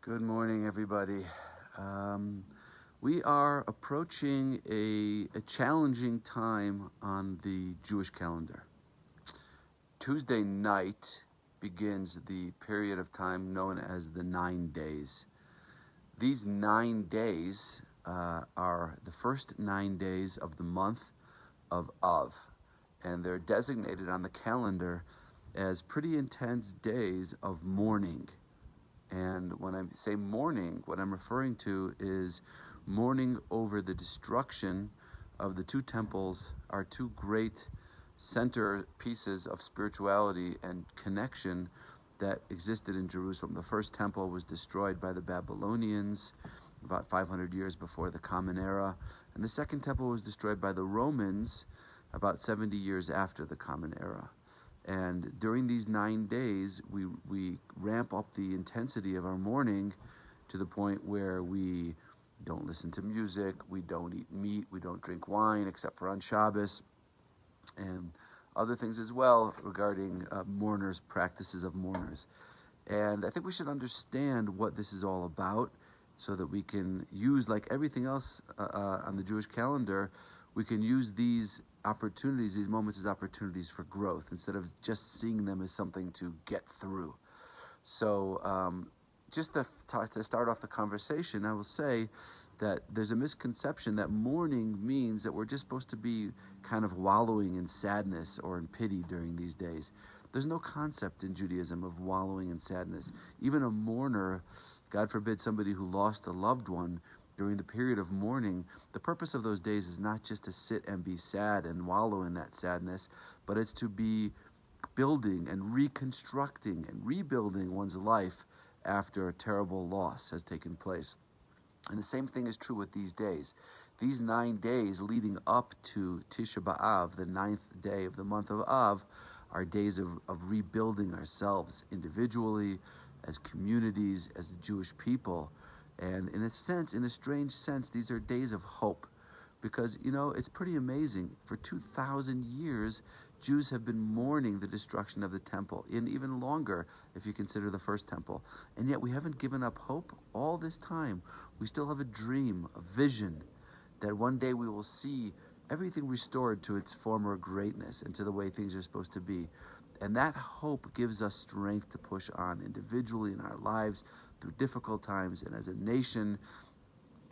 Good morning, everybody. We are approaching a challenging time on the Jewish calendar. Tuesday night begins the period of time known as the 9 days. These 9 days are the first 9 days of the month of Av, and they're designated on the calendar as pretty intense days of mourning. And when I say mourning, what I'm referring to is mourning over the destruction of the two temples, our two great center pieces of spirituality and connection that existed in Jerusalem. The first temple was destroyed by the Babylonians about 500 years before the Common Era, and the second temple was destroyed by the Romans about 70 years after the Common Era. And during these 9 days, we ramp up the intensity of our mourning to the point where we don't listen to music, we don't eat meat, we don't drink wine except for on Shabbos, and other things as well regarding mourners, practices of mourners. And I think we should understand what this is all about so that we can use, like everything else on the Jewish calendar, we can use these opportunities, these moments as opportunities for growth instead of just seeing them as something to get through. So just to start off the conversation, I will say that there's a misconception that mourning means that we're just supposed to be kind of wallowing in sadness or in pity during these days. There's no concept in Judaism of wallowing in sadness. Even a mourner, God forbid somebody who lost a loved one, during the period of mourning, the purpose of those days is not just to sit and be sad and wallow in that sadness, but it's to be building and reconstructing and rebuilding one's life after a terrible loss has taken place. And the same thing is true with these days. These 9 days leading up to Tisha B'Av, the 9th day of the month of Av, are days of rebuilding ourselves individually, as communities, as the Jewish people. And in a sense, in a strange sense, these are days of hope because, it's pretty amazing. For 2,000 years, Jews have been mourning the destruction of the temple, and even longer if you consider the first temple. And yet we haven't given up hope all this time. We still have a dream, a vision that one day we will see everything restored to its former greatness and to the way things are supposed to be. And that hope gives us strength to push on individually in our lives through difficult times, and as a nation,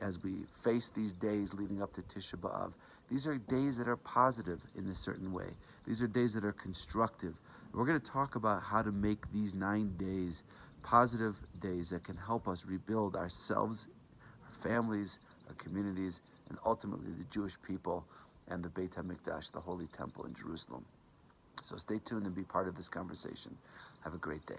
as we face these days leading up to Tisha B'Av. These are days that are positive in a certain way. These are days that are constructive. We're going to talk about how to make these 9 days positive days that can help us rebuild ourselves, our families, our communities, and ultimately the Jewish people and the Beit HaMikdash, the Holy Temple in Jerusalem. So stay tuned and be part of this conversation. Have a great day.